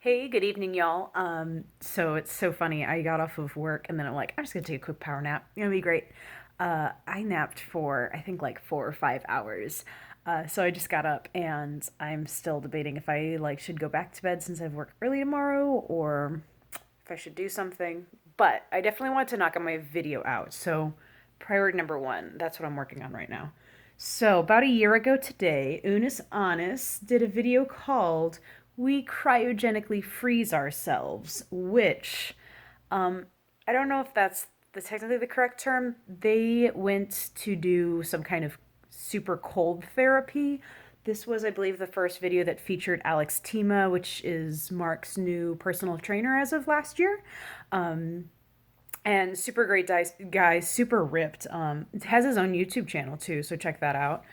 Hey, good evening, y'all. So it's so funny. I got off of work and then I'm like, I'm just gonna take a quick power nap. It's gonna be great. I napped for I think like 4 or 5 hours. So I just got up and I'm still debating if I like should go back to bed since I have work early tomorrow or if I should do something. But I definitely want to knock my video out. So priority number one, that's what I'm working on right now. So about a year ago today, Unis Honest did a video called We Cryogenically Freeze Ourselves, which I don't know if that's technically the correct term. They went to do some kind of super cold therapy. This was, I believe, the first video that featured Alex Tima, which is Mark's new personal trainer as of last year. Um, and super great guy, super ripped. Has his own YouTube channel too, so check that out.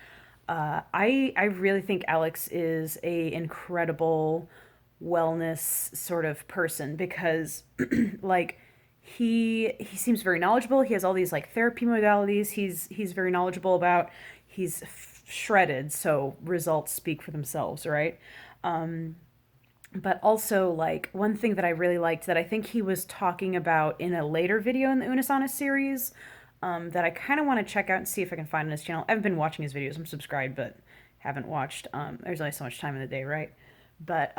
I really think Alex is a incredible wellness sort of person because like he seems very knowledgeable. He has all these like therapy modalities. He's very knowledgeable about. He's shredded, so results speak for themselves, right? Um, but also like one thing that I really liked that I think he was talking about in a later video in the Unisana series, that I kind of want to check out and see if I can find on his channel. I haven't been watching his videos. I'm subscribed, but haven't watched. There's only so much time in the day, right? But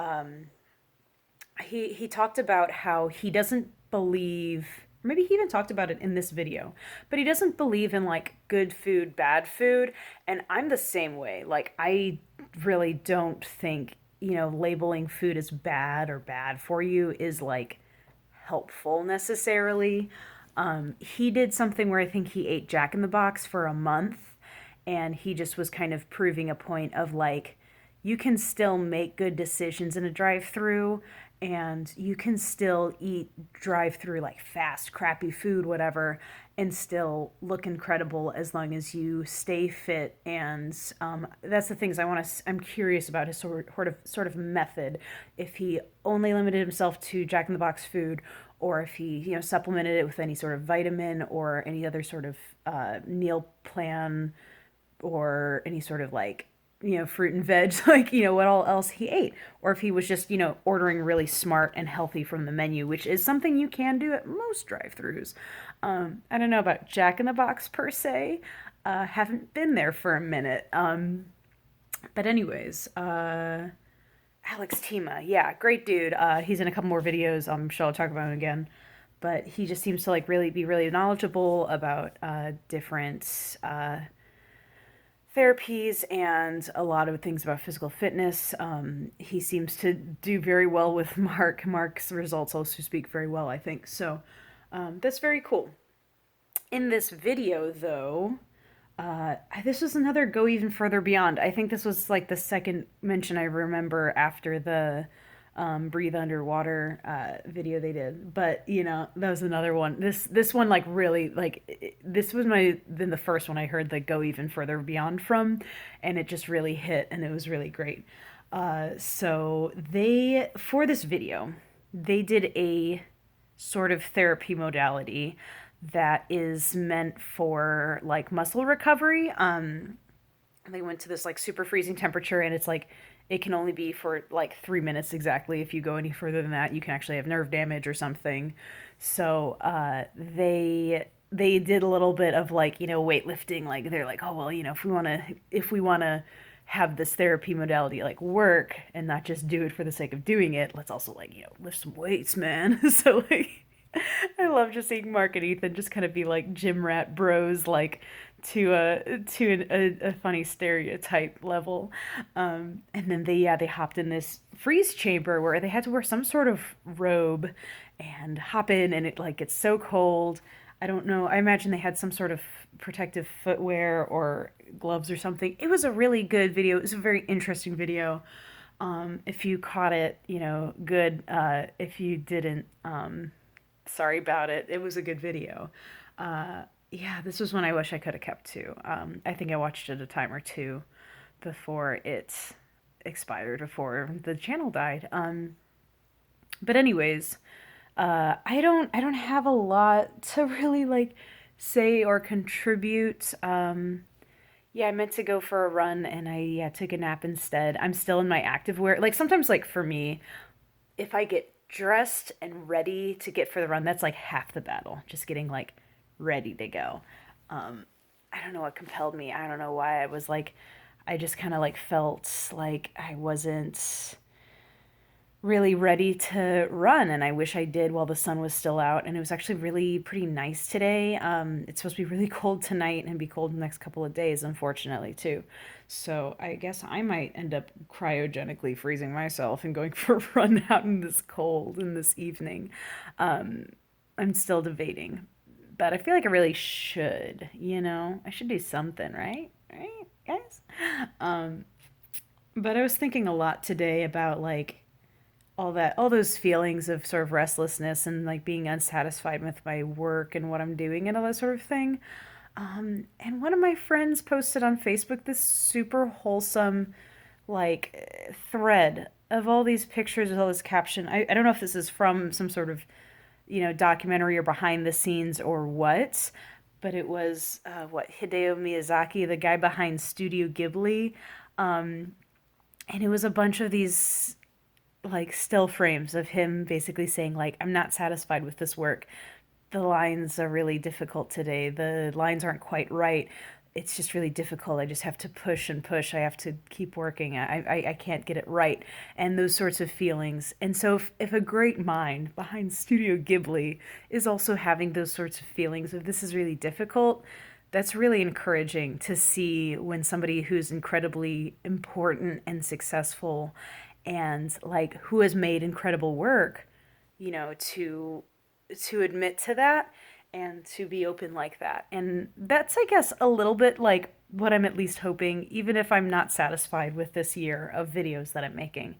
he talked about how he doesn't believe. Maybe he even talked about it in this video, but he doesn't believe in like good food, bad food, and I'm the same way. Like I really don't think labeling food as bad or bad for you is like helpful necessarily. He did something where I think he ate Jack in the Box for a month, and he just was kind of proving a point of like, you can still make good decisions in a drive-through, and you can still eat drive-through like fast, crappy food, whatever, and still look incredible as long as you stay fit. And that's the things I want to. I'm curious about his sort of method. If he only limited himself to Jack in the Box food, or if he supplemented it with any sort of vitamin or any other sort of meal plan or any sort of like fruit and veg like what all else he ate, or if he was just ordering really smart and healthy from the menu, which is something you can do at most drive-throughs. I don't know about Jack in the Box per se. Haven't been there for a minute. But anyways, Alex Tima, yeah, great dude. He's in a couple more videos. I'm sure I'll talk about him again. But he just seems to like really be really knowledgeable about different therapies and a lot of things about physical fitness. He seems to do very well with Mark. Mark's results also speak very well, I think. So that's very cool. In this video, though, this was another go even further beyond. I think this was like the second mention I remember after the breathe underwater video they did. But that was another one. This one like really like this was then the first one I heard the go even further beyond from, and it just really hit and it was really great. So they for this video they did a sort of therapy modality that is meant for like muscle recovery. They went to this like super freezing temperature, and it's like it can only be for like 3 minutes exactly. If you go any further than that, you can actually have nerve damage or something. So they did a little bit of like weightlifting. Like they're like, oh well, if we want to have this therapy modality like work and not just do it for the sake of doing it, let's also like lift some weights, man. So like I love just seeing Mark and Ethan just kind of be like gym rat bros, like to a funny stereotype level. And then they hopped in this freeze chamber where they had to wear some sort of robe and hop in, and it like gets so cold. I don't know. I imagine they had some sort of protective footwear or gloves or something. It was a really good video. It was a very interesting video. If you caught it, good. If you didn't, sorry about it. It was a good video. Yeah, this was one I wish I could have kept too. I think I watched it a time or two before it expired, before the channel died. But anyways, I don't have a lot to really like say or contribute. Yeah, I meant to go for a run and I took a nap instead. I'm still in my active wear. Like sometimes like for me, if I get dressed and ready to get for the run, that's like half the battle. Just getting like ready to go. Um, I don't know what compelled me. I don't know why I was like, I just kind of like felt like I wasn't really ready to run, and I wish I did while the sun was still out. And it was actually really pretty nice today. It's supposed to be really cold tonight and be cold the next couple of days, unfortunately, too. So I guess I might end up cryogenically freezing myself and going for a run out in this cold in this evening. Um, I'm still debating, but I feel like I really should. I should do something, right? Right, guys. Um, but I was thinking a lot today about like all those feelings of sort of restlessness and like being unsatisfied with my work and what I'm doing and all that sort of thing. And one of my friends posted on Facebook this super wholesome like thread of all these pictures with all this caption. I don't know if this is from some sort of documentary or behind the scenes or what, but it was what Hideo Miyazaki, the guy behind Studio Ghibli, um, and it was a bunch of these like still frames of him basically saying like I'm not satisfied with this work. The lines are really difficult today. The lines aren't quite right. It's just really difficult. I just have to push and push. I have to keep working. I can't get it right. And those sorts of feelings. And so if a great mind behind Studio Ghibli is also having those sorts of feelings of this is really difficult, that's really encouraging to see when somebody who's incredibly important and successful and like who has made incredible work, to admit to that and to be open like that. And that's I guess a little bit like what I'm at least hoping, even if I'm not satisfied with this year of videos that I'm making.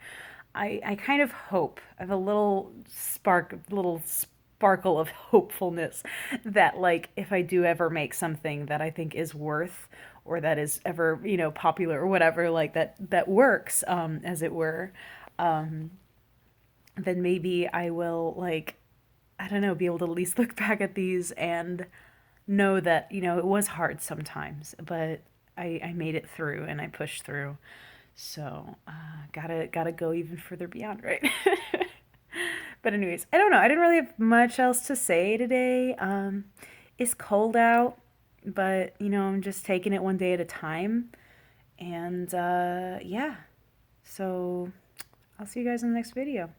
I kind of hope, I have a little sparkle of hopefulness that like if I do ever make something that I think is worth or that is ever, popular or whatever, like that works, as it were, um, then maybe I will like, I don't know, be able to at least look back at these and know that, it was hard sometimes, but I made it through and I pushed through. So gotta go even further beyond, right? But anyways, I don't know. I didn't really have much else to say today. It's cold out, but I'm just taking it one day at a time. And yeah, so I'll see you guys in the next video.